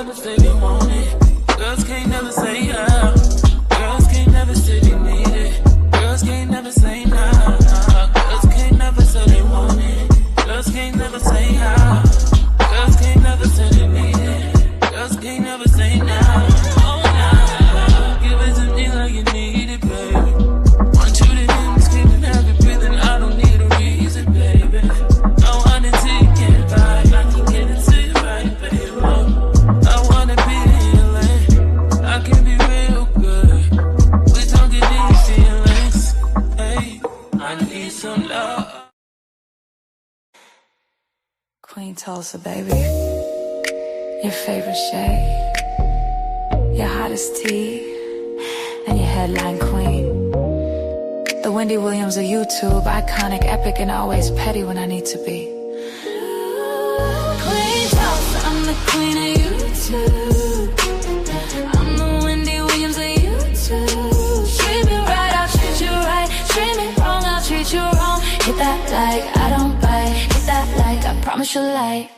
never say they want it. Girls can't never say yeah. Girls can't never say they need it. Girls can't never say nah. Girls can't never say they want it. Girls can't never say yeah. Girls can't never say they need it. Girls can't never say nah. Oh nah. Give it to me like you need it, baby. Want you to hear me screaming, have you breathing. I don't need a reason, baby. I want it till you get it right. I can get it to you right, baby. I wanna be in your lane. I can be real good. We don't get these feelings. Hey, I need some love. Queen Tulsa, baby. Your favorite shade, your hottest tea, and your headline queen. The Wendy Williams of YouTube, iconic, epic, and always petty when I need to be. Queen Tulsa, I'm the queen of YouTube. I'm the Wendy Williams of YouTube. Treat me right, I'll treat you right. Treat me wrong, I'll treat you wrong. Hit that like, I don't bite. Hit that like, I promise you'll like.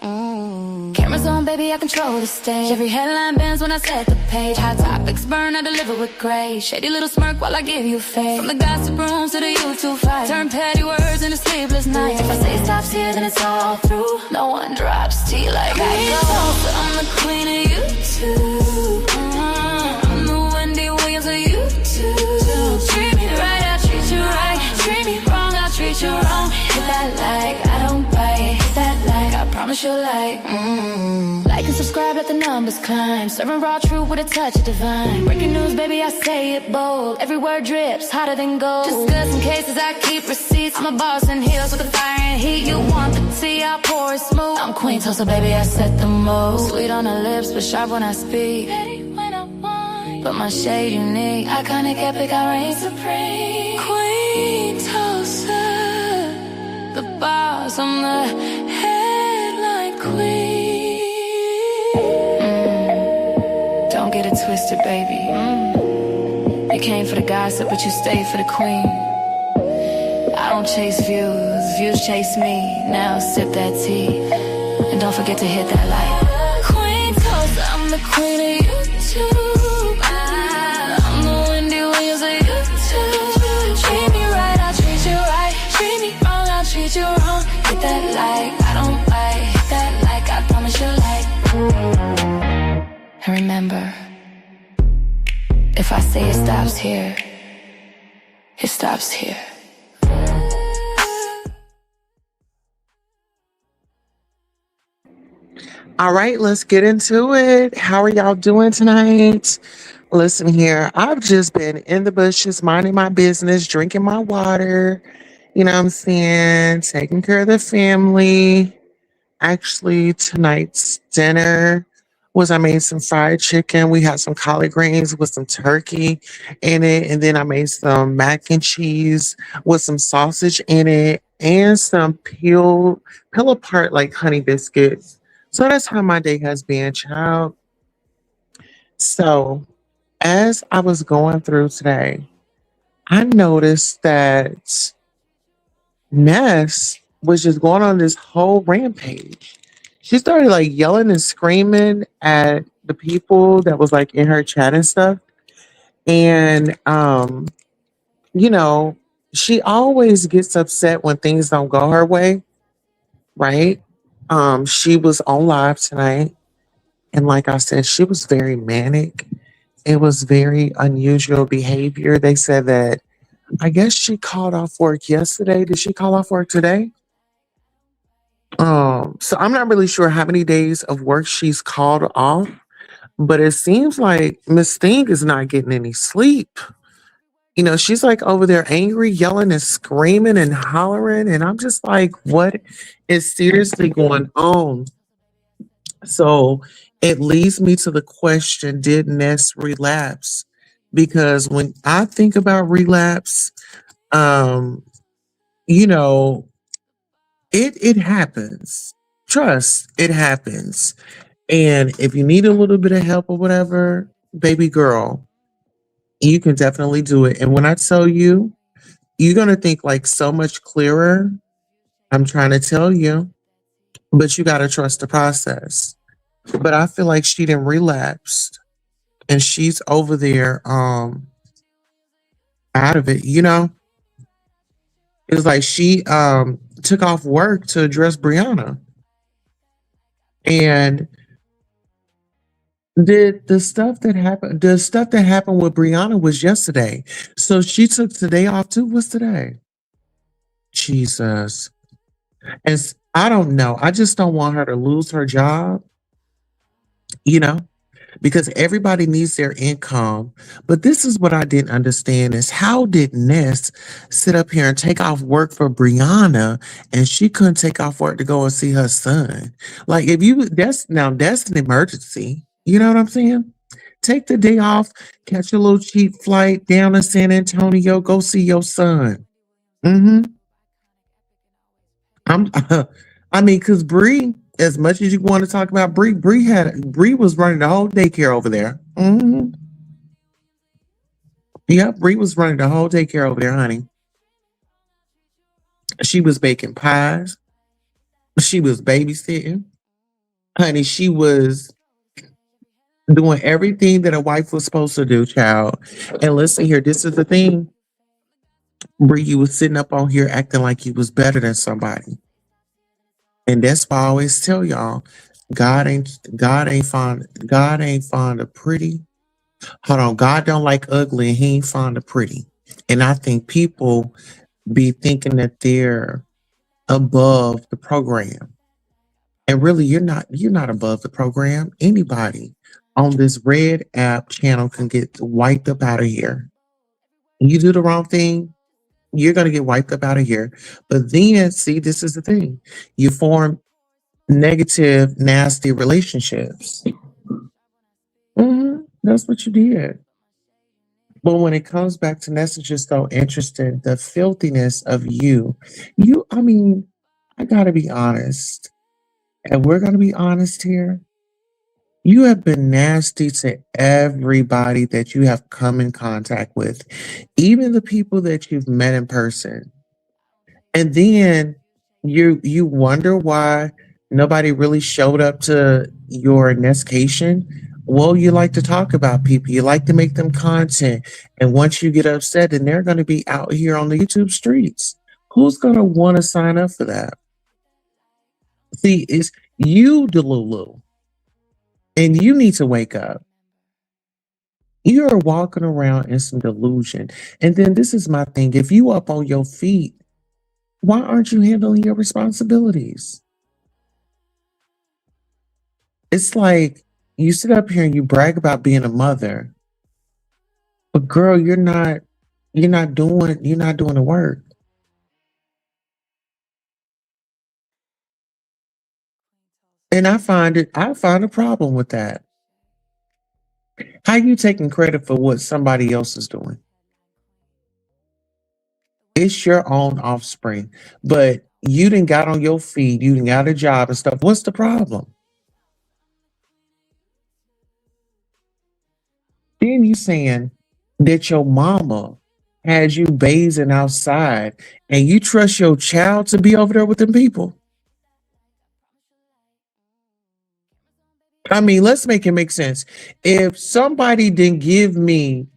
Cameras on, baby, I control the stage. Every headline bends when I set the page. Hot topics burn, I deliver with grace. Shady little smirk while I give you faith. From the gossip rooms to the YouTube fight, turn petty words into sleepless nights. If I say it stops here, then it's all through. No one drops tea like I do. I'm the queen of YouTube. I'm the Wendy Williams of YouTube. Treat me right, I'll treat you right. Treat me wrong, I'll treat you wrong. Hit that like, I don't bite. Hit that like, I promise you'll like. Like and subscribe, let the numbers climb. Serving raw truth with a touch of divine. Breaking news, baby, I say it bold. Every word drips, hotter than gold. Discussing cases, I keep receipts. I'm a boss in heels with the fire and heat. You want the tea, I'll pour it smooth. I'm Queen Tulsa, baby, I set the mood. Sweet on the lips, but sharp when I speak. Ready when I want. But my shade unique. Iconic, epic, I reign supreme. Queen Tulsa, the boss, I'm the headline queen. Don't get it twisted, baby. You came for the gossip, but you stayed for the queen. I don't chase views, views chase me. Now sip that tea, and don't forget to hit that like. Queen Tulsa, I'm the queen of YouTube. I'm the Wendy Williams of YouTube. Treat me right, I'll treat you right. Treat me wrong, I'll treat you wrong. Hit that like, I don't bite. Hit that like, I promise you'll like. And remember, if I say it stops here, it stops here. All right, let's get into it. How are y'all doing tonight? Listen here, I've just been in the bushes, minding my business, drinking my water, you know what I'm saying, taking care of the family. Actually, tonight's dinner was I made some fried chicken. We had some collard greens with some turkey in it. And then I made some mac and cheese with some sausage in it and some peel apart like honey biscuits. So that's how my day has been, child. So as I was going through today, I noticed that Ness was just going on this whole rampage. She started like yelling and screaming at the people that was like in her chat and stuff. And you know, she always gets upset when things don't go her way, right? She was on live tonight, and like I said, she was very manic. It was very unusual behavior. They said that I guess she called off work yesterday. Did she call off work today? So I'm not really sure how many days of work she's called off, but it seems like Miss Thing is not getting any sleep. You know, she's like over there angry, yelling and screaming and hollering. And I'm just like, what is seriously going on? So it leads me to the question, did Ness relapse? Because when I think about relapse, um, you know, it happens. Trust, it happens. And if you need a little bit of help or whatever, baby girl, you can definitely do it. And when I tell you, you're going to think like so much clearer. I'm trying to tell you, but you got to trust the process. but I feel like she didn't relapse and she's over there out of it, you know? It's like she took off work to address Brianna. And did the stuff that happened with Brianna was yesterday. So she took today off too. What's today? Jesus. And I don't know. I just don't want her to lose her job, you know? Because everybody needs their income. But this is what I didn't understand is how did Ness sit up here and take off work for Brianna and she couldn't take off work to go and see her son? Like if you that's an emergency. You know what I'm saying? Take the day off, catch a little cheap flight down to San Antonio, go see your son. Hmm. I'm I mean, cause Bree, as much as you want to talk about Bree was running the whole daycare over there. Yep, Bree was running the whole daycare over there, honey. She was baking pies. She was babysitting. Honey, she was doing everything that a wife was supposed to do, child. And listen here, this is the thing. Bree, you was sitting up on here acting like you was better than somebody. And that's why I always tell y'all, God ain't fond of pretty. Hold on, God don't like ugly and he ain't fond of pretty. And I think people be thinking that they're above the program. And really you're not above the program. Anybody on this red app channel can get wiped up out of here. You do the wrong thing, you're gonna get wiped up out of here. But then see, this is the thing. You form negative, nasty relationships. That's what you did. But when it comes back to Ness, it's just so interesting. The filthiness of I mean, I gotta be honest. And we're gonna be honest here. You have been nasty to everybody that you have come in contact with, even the people that you've met in person. And then you wonder why nobody really showed up to your nescation. Well, you like to talk about people, you like to make them content. And once you get upset, then they're going to be out here on the YouTube streets. Who's going to want to sign up for that? See, it's you, Delulu, and you need to wake up. You are walking around in some delusion. And then this is my thing. If you up on your feet, why aren't you handling your responsibilities? It's like you sit up here and you brag about being a mother, but girl, you're not doing the work. And I find a problem with that. How you taking credit for what somebody else is doing? It's your own offspring, but you didn't got on your feet, you didn't got a job and stuff. What's the problem? Then you saying that your mama has you bathing outside and you trust your child to be over there with them people. I mean, let's make it make sense. If somebody didn't give me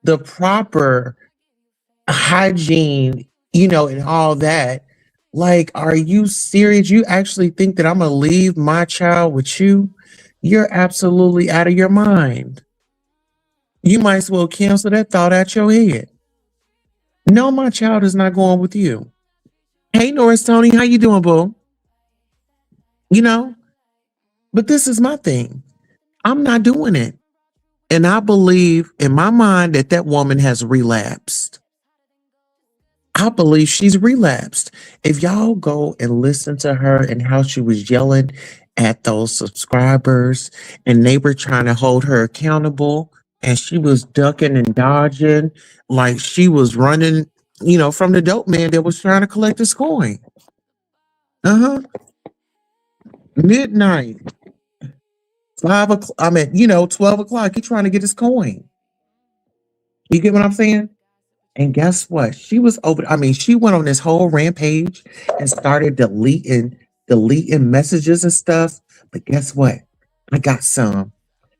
the proper hygiene, and all that, like, are you serious? You actually think that I'm gonna leave my child with you? You're absolutely out of your mind. You might as well cancel that thought out your head. No, my child is not going with you. Hey, Norris Tony, how you doing, boo? You know, but this is my thing. I'm not doing it. And I believe in my mind that that woman has relapsed. I believe she's relapsed. If y'all go and listen to her and how she was yelling at those subscribers and they were trying to hold her accountable and she was ducking and dodging like she was running, from the dope man that was trying to collect his coin. Uh-huh. Midnight, 5 o'clock, 12 o'clock, he trying to get his coin. You get what I'm saying? And guess what? She went on this whole rampage and started deleting messages and stuff. But guess what? I got some.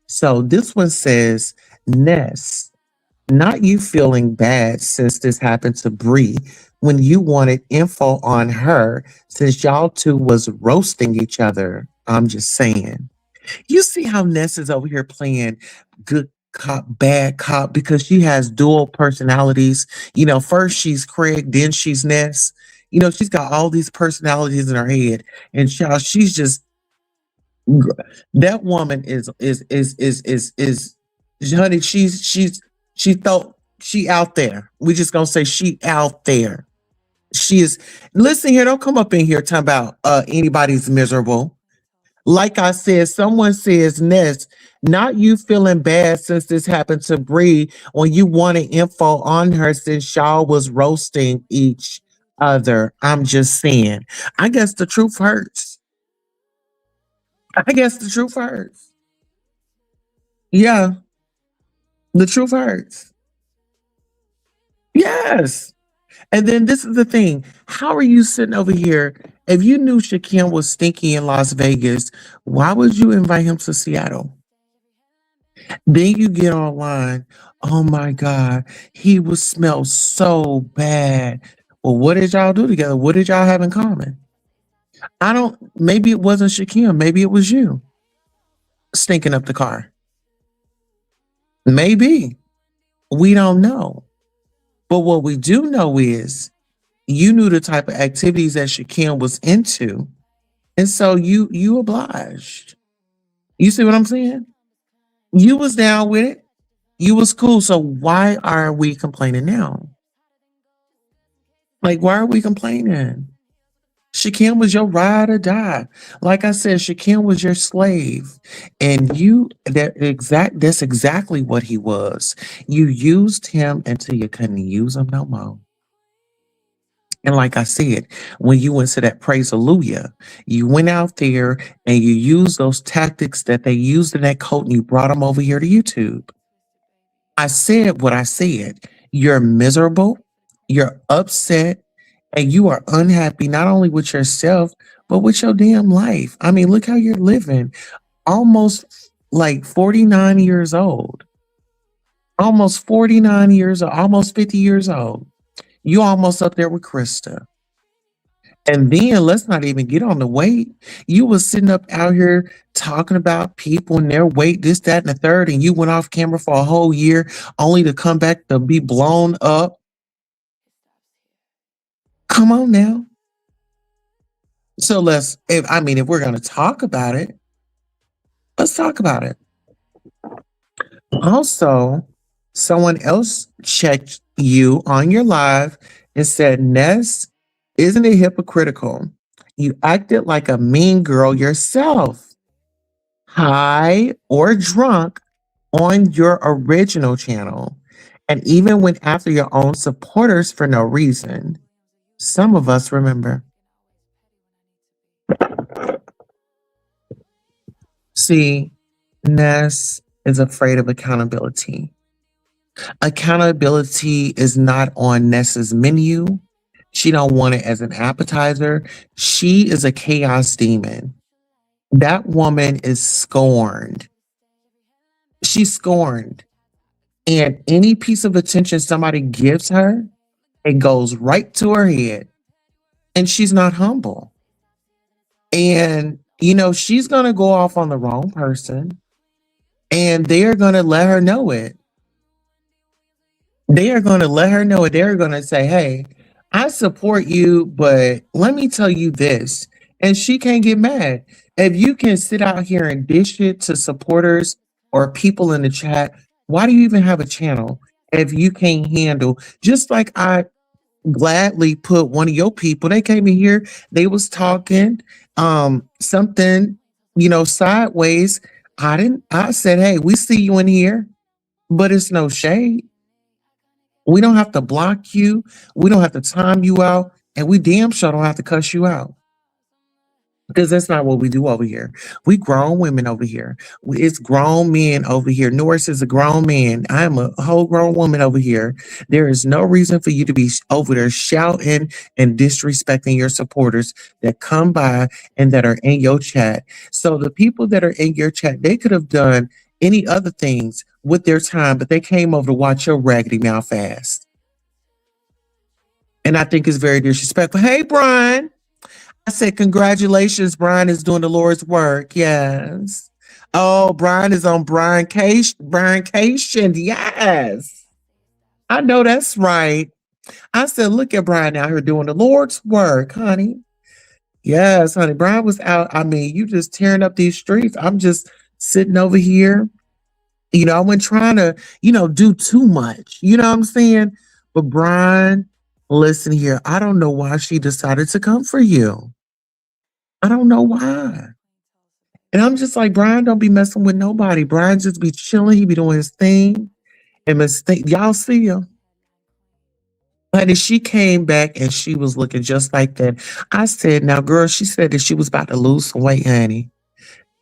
So this one says, Ness, not you feeling bad since this happened to Bree when you wanted info on her since y'all two was roasting each other. I'm just saying. You see how Ness is over here playing good cop, bad cop because she has dual personalities. First she's Craig, then she's Ness. She's got all these personalities in her head, and child, she's just that woman is honey. She thought she out there. We just gonna say she out there. She is. Listen here, don't come up in here talking about anybody's miserable. Like I said, someone says, Ness, not you feeling bad since this happened to Bree when you wanted info on her since y'all was roasting each other. I'm just saying. I guess the truth hurts. I guess the truth hurts. Yeah, the truth hurts. Yes. And then this is the thing. How are you sitting over here? If you knew Shaquem was stinky in Las Vegas, why would you invite him to Seattle? Then you get online. Oh my God, he was smell so bad. Well, what did y'all do together? What did y'all have in common? I don't. Maybe it wasn't Shaquem. Maybe it was you stinking up the car. Maybe we don't know. But what we do know is you knew the type of activities that Shaquem was into, and so you obliged. You see what I'm saying? You was down with it. You was cool. So why are we complaining now? Like, why are we complaining? Shaquem was your ride or die. Like I said, Shaquem was your slave. And that's exactly what he was. You used him until you couldn't use him no more. And like I said, when you went to that praise hallelujah, you went out there and you used those tactics that they used in that cult and you brought them over here to YouTube. I said what I said. You're miserable, you're upset, and you are unhappy not only with yourself, but with your damn life. I mean, look how you're living. Almost like 49 years old. Almost 49 years old, almost 50 years old. You almost up there with Krista. And then let's not even get on the weight. You was sitting up out here talking about people and their weight, this, that, and the third, and you went off camera for a whole year only to come back to be blown up. Come on now. So if we're gonna talk about it, let's talk about it. Also, someone else checked you on your live and said, Ness, isn't it hypocritical? You acted like a mean girl yourself, high or drunk on your original channel, and even went after your own supporters for no reason. Some of us remember. See, Ness is afraid of accountability. Accountability is not on Ness's menu. She don't want it as an appetizer. She is a chaos demon. That woman is scorned. She's scorned. And any piece of attention somebody gives her, it goes right to her head. And she's not humble. And, she's going to go off on the wrong person and they're going to let her know it. They are going to let her know it. They're going to say, hey, I support you, but let me tell you this. And she can't get mad. If you can sit out here and dish it to supporters or people in the chat, why do you even have a channel if you can't handle? Just like I gladly put one of your people, they came in here, they was talking something, sideways. I said, hey, we see you in here, but it's no shade. We don't have to block you. We don't have to time you out. And we damn sure don't have to cuss you out. because that's not what we do over here. We grown women over here. It's grown men over here. Norris is a grown man. I am a whole grown woman over here. There is no reason for you to be over there shouting and disrespecting your supporters that come by and that are in your chat. So the people that are in your chat, they could have done any other things with their time, but they came over to watch your raggedy mouth fast. And I think it's very disrespectful. Hey, Brian. I said, congratulations, Brian is doing the Lord's work. Yes. Oh, Brian is on Brian Cation. Yes. I know that's right. I said, look at Brian out here doing the Lord's work, honey. Yes, honey. Brian was out. I mean, you just tearing up these streets. I'm just sitting over here. I wasn't trying to, do too much. You know what I'm saying? But Brian, listen here. I don't know why she decided to come for you. I don't know why. And I'm just like, Brian, don't be messing with nobody. Brian just be chilling. He be doing his thing. And mistake, y'all see him. Honey, she came back and she was looking just like that. I said, now, girl, she said that she was about to lose some weight, honey.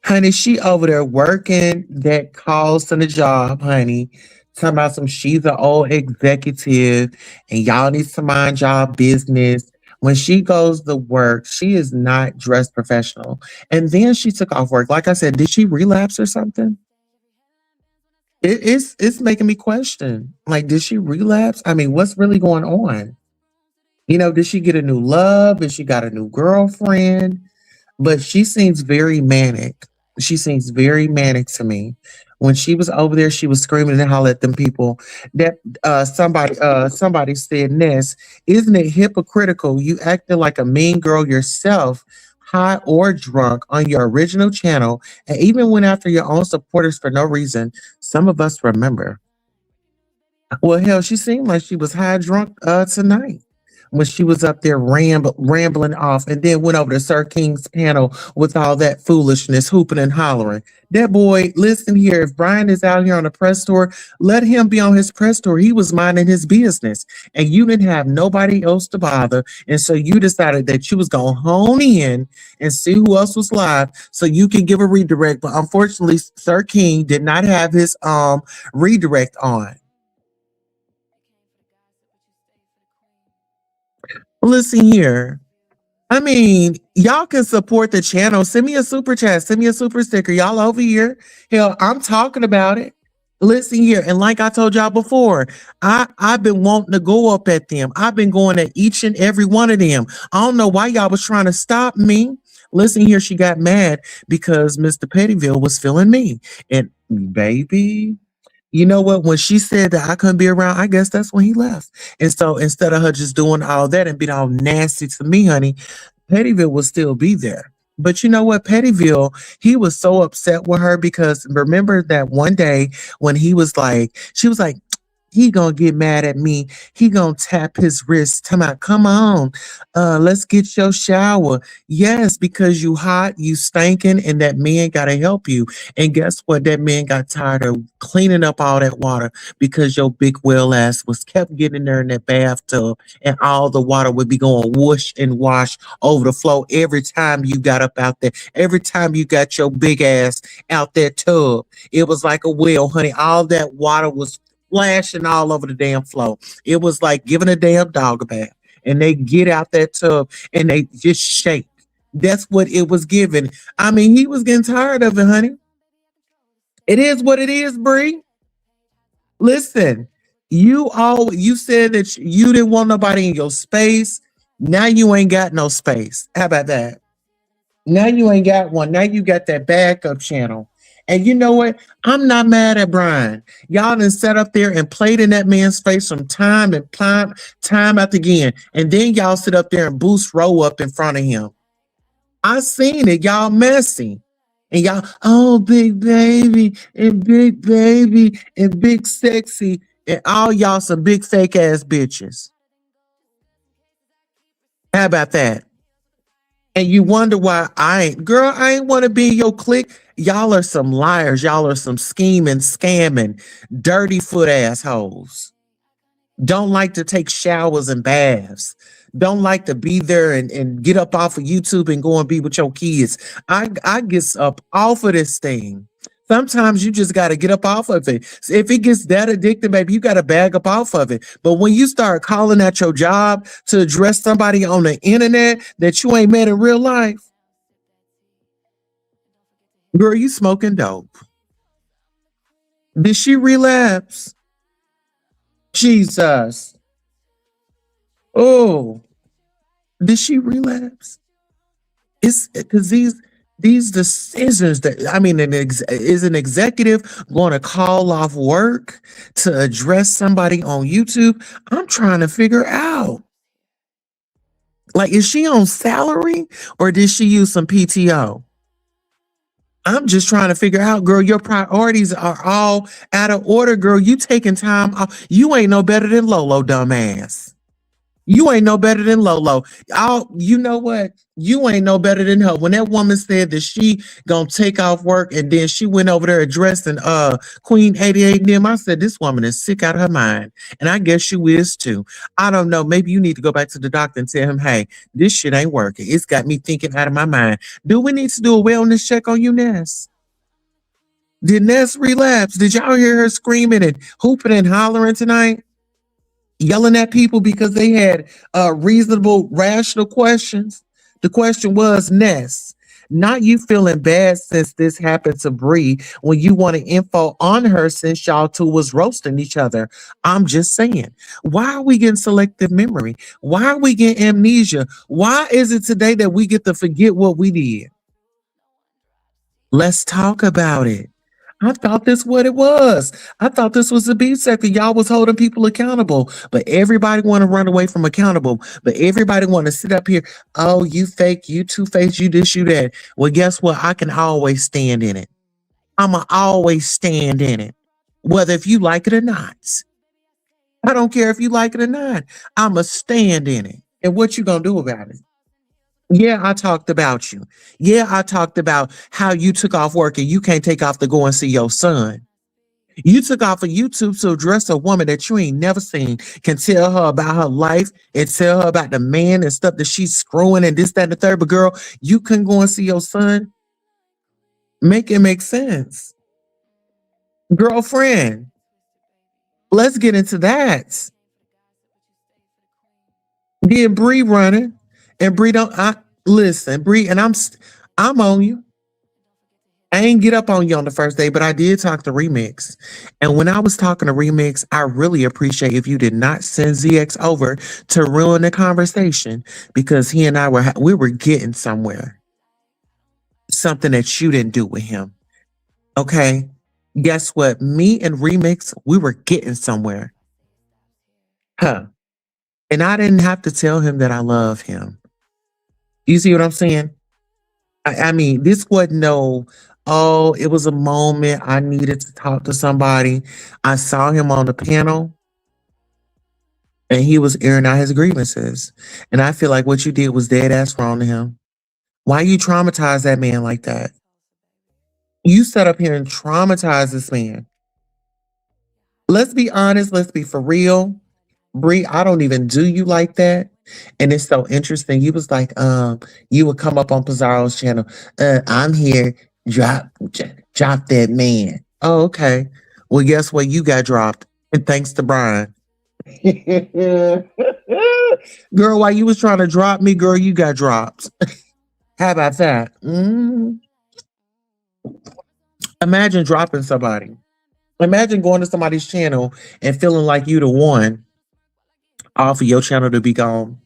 Honey, she over there working that calls to the job, honey. Talking about some she's an old executive and y'all need to mind y'all business. When she goes to work, she is not dressed professional. And then she took off work. Like I said, did she relapse or something? It's making me question. Like, did she relapse? I mean, what's really going on? Did she get a new love? Did she got a new girlfriend? But she seems very manic. She seems very manic to me. When she was over there, she was screaming and hollering at them people. That somebody said, Ness, isn't it hypocritical? You acting like a mean girl yourself, high or drunk, on your original channel, and even went after your own supporters for no reason. Some of us remember. Well, hell, she seemed like she was high drunk tonight when she was up there rambling off and then went over to Sir King's panel with all that foolishness, hooping and hollering. That boy, listen here, if Brian is out here on a press tour, let him be on his press tour. He was minding his business and you didn't have nobody else to bother. And so you decided that you was going to hone in and see who else was live so you can give a redirect. But unfortunately, Sir King did not have his redirect on. Listen here. I mean, y'all can support the channel. Send me a super chat. Send me a super sticker. Y'all over here. Hell, I'm talking about it. Listen here. And like I told y'all before, I've been wanting to go up at them. I've been going at each and every one of them. I don't know why y'all was trying to stop me. Listen here. She got mad because Mr. Pettyville was feeling me. And baby, you know what? When she said that I couldn't be around, I guess that's when he left. And so instead of her just doing all that and being all nasty to me, honey, Pettyville will still be there. But you know what? Pettyville, he was so upset with her because remember that one day when she was like, he gonna get mad at me. He gonna tap his wrist. Come on, let's get your shower. Yes, because you hot, you stinking, and that man gotta help you. And guess what? That man got tired of cleaning up all that water because your big whale ass was kept getting there in that bathtub, and all the water would be going whoosh and wash over the floor every time you got up out there. Every time you got your big ass out that tub, it was like a whale, honey. All that water was splashing all over the damn floor. It was like giving a damn dog a bath. And they get out that tub and they just shake. That's what it was giving. I mean, he was getting tired of it, honey. It is what it is, Bree. Listen, you said that you didn't want nobody in your space. Now you ain't got no space. How about that? Now you ain't got one. Now you got that backup channel. And you know what? I'm not mad at Brian. Y'all done sat up there and played in that man's face from time after again. And then y'all sit up there and boost row up in front of him. I seen it. Y'all messy. And y'all, oh, big baby and big sexy. And all y'all some big fake ass bitches. How about that? And you wonder why I ain't want to be in your clique. Y'all are some liars. Y'all are some scheming, scamming, dirty foot assholes. Don't like to take showers and baths. don't like to be there and get up off of YouTube and go and be with your kids. I get up off of this thing. Sometimes you just got to get up off of it. So if it gets that addictive, baby, you got to bag up off of it. But when you start calling at your job to address somebody on the internet that you ain't met in real life, girl, you smoking dope. Did she relapse? Jesus. Oh, did she relapse? It's because these decisions that I mean, is an executive going to call off work to address somebody on YouTube? I'm trying to figure out. Like, is she on salary or did she use some PTO? I'm just trying to figure out, girl, your priorities are all out of order, girl. You taking time off. You ain't no better than Lolo, dumbass. You ain't no better than Lolo. You know what? You ain't no better than her. When that woman said that she gonna take off work and then she went over there addressing Queen 88 and them, I said this woman is sick out of her mind. And I guess you is too. I don't know. Maybe you need to go back to the doctor and tell him, hey, this shit ain't working. It's got me thinking out of my mind. Do we need to do a wellness check on you, Ness? Did Ness relapse? Did y'all hear her screaming and hooping and hollering tonight? Yelling at people because they had reasonable, rational questions. The question was, Ness, not you feeling bad since this happened to Bree when you wanted info on her since y'all two was roasting each other. I'm just saying, why are we getting selective memory? Why are we getting amnesia? Why is it today that we get to forget what we did? Let's talk about it. I thought this what it was. I thought this was the beef sector. Y'all was holding people accountable, but everybody want to run away from accountable. But everybody want to sit up here. Oh, you fake, you two-faced, you this, you that. Well, guess what? I can always stand in it. I'ma always stand in it, whether if you like it or not. I don't care if you like it or not. I'ma stand in it. And what you gonna do about it? Yeah, I talked about you. Yeah, I talked about how you took off work and you can't take off to go and see your son. You took off of YouTube to address a woman that you ain't never seen, can tell her about her life and tell her about the man and stuff that she's screwing and this, that, and the third. But girl, you couldn't go and see your son. Make it make sense. Girlfriend, let's get into that. Then Bree running. And Bree don't I listen, Bree, and I'm on you. I ain't get up on you on the first day, but I did talk to Remix. And when I was talking to Remix, I really appreciate if you did not send ZX over to ruin the conversation because he and I we were getting somewhere. Something that you didn't do with him. Okay. Guess what? Me and Remix, we were getting somewhere. Huh. And I didn't have to tell him that I love him. You see what I'm saying? I mean, this wasn't no, oh, it was a moment I needed to talk to somebody. I saw him on the panel and he was airing out his grievances. And I feel like what you did was dead ass wrong to him. Why you traumatize that man like that? You sat up here and traumatized this man. Let's be honest, let's be for real. Bree, I don't even do you like that. And it's so interesting. You was like, you would come up on Pizarro's channel. I'm here. Drop that man. Oh, okay. Well, guess what? You got dropped. And thanks to Brine. Girl, while you was trying to drop me, girl, you got dropped. How about that? Imagine dropping somebody. Imagine going to somebody's channel and feeling like you the one off of your channel to be gone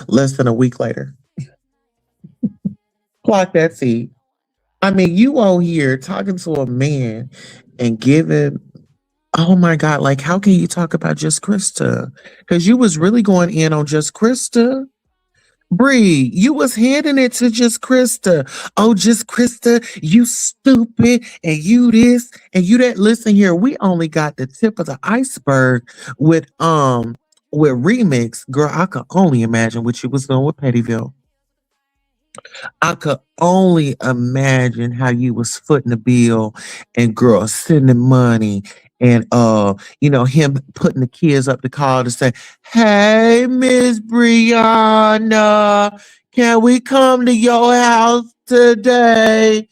less than a week later. Clock that seed. I mean, you on here talking to a man and giving, oh my God, like how can you talk about Just Krista? Because you was really going in on Just Krista. Bree, you was handing it to Just Krista. Oh, Just Krista, you stupid, and you this, and you that. Listen here, we only got the tip of the iceberg with Remix. Girl, I could only imagine what you was doing with Pettyville. I could only imagine how you was footing the bill and girl sending money and him putting the kids up the call to say, "Hey, Miss Brianna, can we come to your house today?"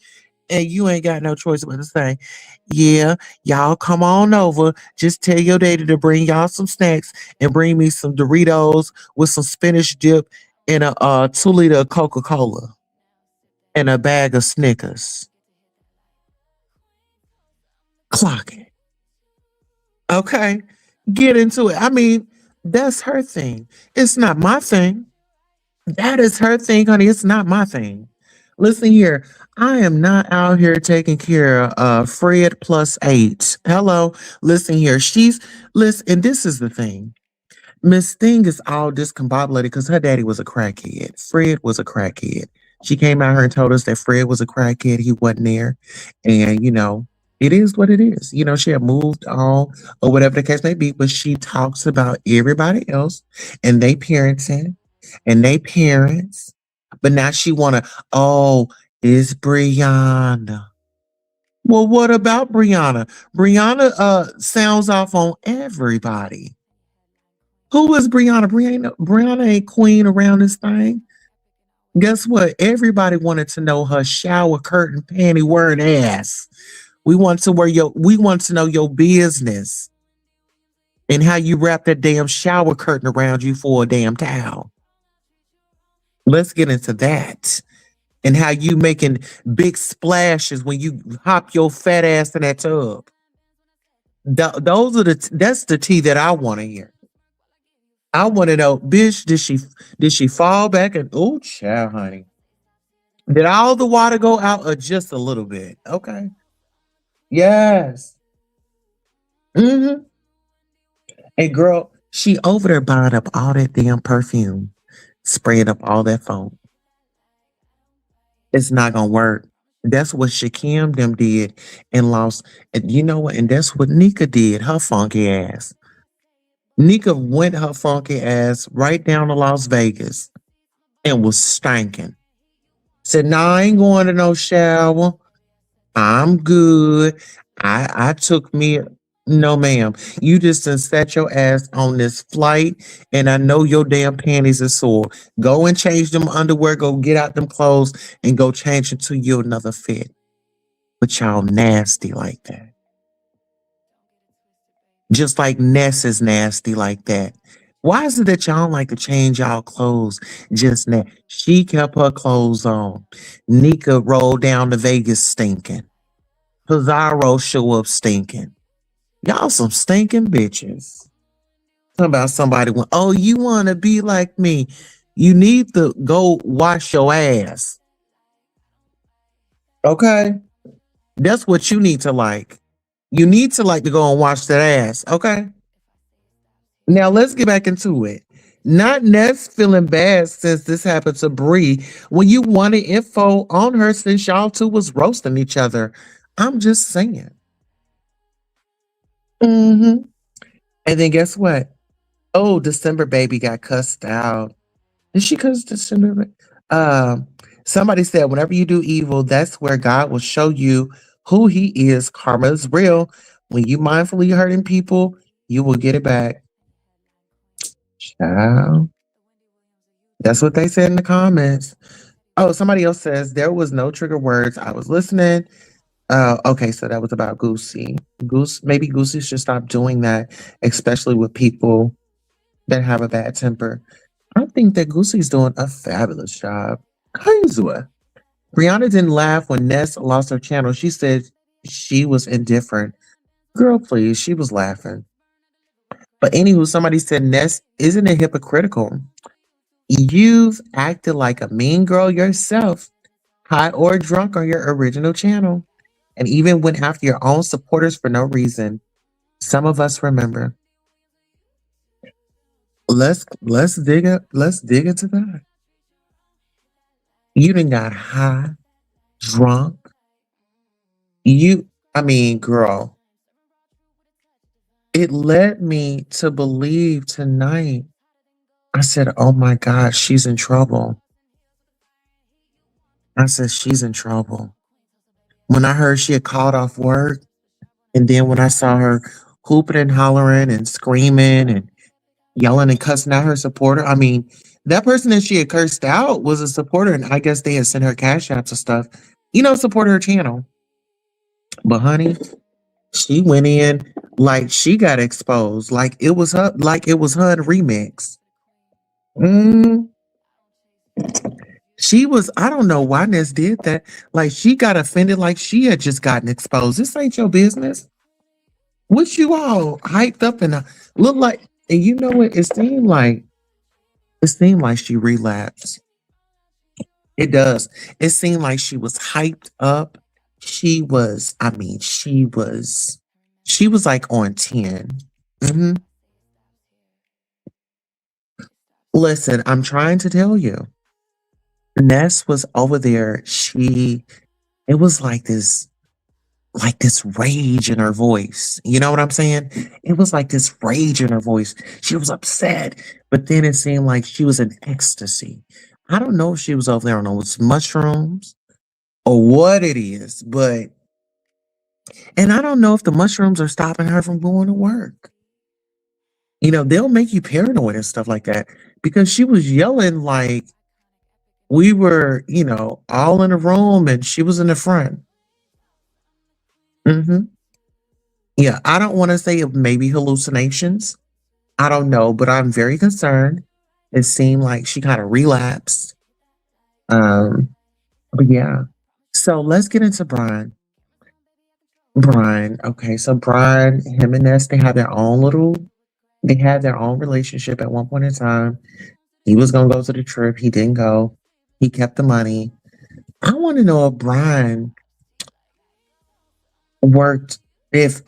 And you ain't got no choice but to say, "Yeah, y'all come on over. Just tell your daddy to bring y'all some snacks and bring me some Doritos with some spinach dip and a 2 liter of Coca Cola and a bag of Snickers." Clock it. Okay. Get into it. I mean, that's her thing. It's not my thing. That is her thing, honey. It's not my thing. Listen here. I am not out here taking care of Fred plus eight. Hello. Listen here. Listen, and this is the thing. Miss Thing is all discombobulated because her daddy was a crackhead. Fred was a crackhead. She came out here and told us that Fred was a crackhead. He wasn't there. And, it is what it is. She had moved on or whatever the case may be, but she talks about everybody else and they parenting and they parents. But now she wanna, oh, it's Brianna. Well, what about Brianna? Brianna sounds off on everybody. Who is Brianna? Brianna ain't queen around this thing. Guess what? Everybody wanted to know her shower curtain panty wearing ass. We want to know your business and how you wrap that damn shower curtain around you for a damn towel. Let's get into that. And how you making big splashes when you hop your fat ass in that tub. That's the tea that I want to hear. I want to know, bitch, did she fall back and oh child, honey. Did all the water go out or just a little bit? Okay. Yes. Hmm. And girl, she over there buying up all that damn perfume, spraying up all that foam. It's not gonna work. That's what Shakim them did and lost. And you know what? And that's what Nika did, her funky ass. Nika went her funky ass right down to Las Vegas and was stanking. Said, "Nah, I ain't going to no shower. I'm good. I took me no ma'am. You just done set your ass on this flight and I know your damn panties are sore. Go and change them underwear, go get out them clothes and go change into you another fit." But y'all nasty like that. Just like Ness is nasty like that. Why is it that y'all don't like to change y'all clothes just now? She kept her clothes on. Nika rolled down to Vegas stinking. Pizarro show up stinking. Y'all some stinking bitches. Talking about somebody went, oh, you want to be like me. You need to go wash your ass. Okay? That's what you need to like. You need to like to go and wash that ass. Okay? Now let's get back into it. Not Ness feeling bad since this happened to Bree when you wanted info on her since y'all two was roasting each other. I'm just saying. Hmm. And then guess what? Oh, December baby got cussed out. Did she cuss December? Somebody said, whenever you do evil, that's where God will show you who He is. Karma is real. When you mindfully hurting people, you will get it back. Child. That's what they said in the comments. Oh, somebody else says there was no trigger words. I was listening. Okay, so that was about Goosey. Maybe Goosey should stop doing that, especially with people that have a bad temper. I think that Goosey's doing a fabulous job. Kaizua. Brianna didn't laugh when Ness lost her channel. She said she was indifferent. Girl, please, she was laughing. But anywho, somebody said, Ness, isn't it hypocritical? You've acted like a mean girl yourself, high or drunk on your original channel, and even went after your own supporters for no reason. Some of us remember. Let's dig into that. You done got high, drunk. I mean, girl, it led me to believe tonight. I said, oh my God, she's in trouble. I said, she's in trouble. When I heard she had called off work, And then when I saw her hooping and hollering and screaming and yelling and cussing out her supporter, I mean, that person that she had cursed out was a supporter, and I guess they had sent her cash apps and stuff, support her channel. But honey, she went in like she got exposed, like it was her remix. Mm, she was, I don't know why Ness did that. Like she got offended like she had just gotten exposed. This ain't your business. What you all hyped up and look like, and you know what? It seemed like she relapsed. It does. It seemed like she was hyped up. She was like on 10. Mhm. Listen, I'm trying to tell you. Ness was over there. It was like this rage in her voice. You know what I'm saying? It was like this rage in her voice. She was upset, but then it seemed like she was in ecstasy. I don't know if she was over there on those mushrooms or what it is, and I don't know if the mushrooms are stopping her from going to work. They'll make you paranoid and stuff like that because she was yelling like we were, all in a room and she was in the front. Hmm. Yeah, I don't want to say it maybe hallucinations. I don't know, but I'm very concerned. It seemed like she kind of relapsed. Um, but yeah. So let's get into Brian. Brian. Okay, so Brian, him and Ness, they had their own relationship at one point in time. He was gonna go to the trip. He didn't go. He kept the money. I want to know if Brian worked, if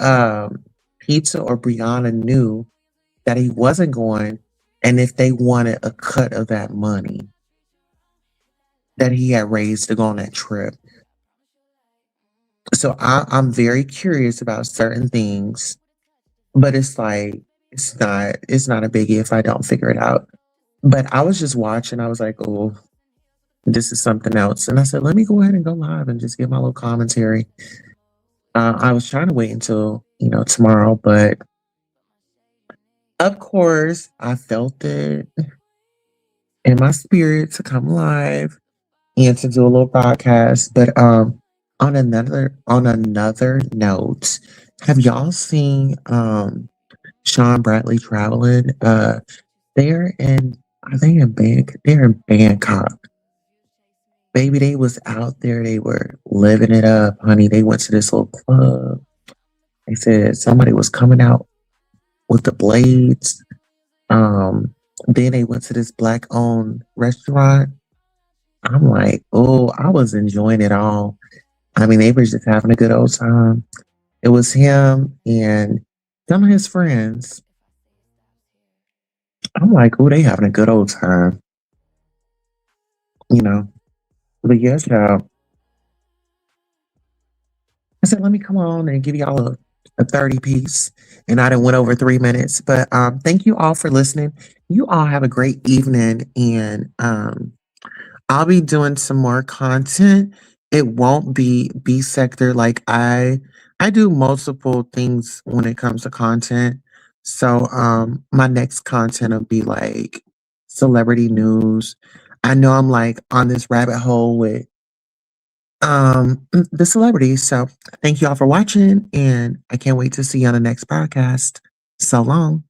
Pizza or Brianna knew that he wasn't going, and if they wanted a cut of that money that he had raised to go on that trip. So I'm very curious about certain things, but it's like it's not a biggie if I don't figure it out. But I was just watching. I was like, oh, this is something else, and I said, let me go ahead and go live and just give my little commentary. I was trying to wait until tomorrow, but of course I felt it in my spirit to come live and to do a little podcast. But on another note, have y'all seen Sean Bradley traveling? They're in are they in they're in Bangkok. Baby, they was out there, they were living it up, honey. They went to this little club. They said somebody was coming out with the blades. Then they went to this black owned restaurant. I'm like, oh, I was enjoying it all. I mean, they were just having a good old time. It was him and some of his friends. I'm like, oh, they having a good old time, you know. But yes, I said, let me come on and give y'all a 30 piece. And I done went over 3 minutes. But thank you all for listening. You all have a great evening. And I'll be doing some more content. It won't be B sector. Like I do multiple things when it comes to content. So my next content will be like celebrity news. I know I'm like on this rabbit hole with the celebrities. So thank you all for watching and I can't wait to see you on the next podcast. So long.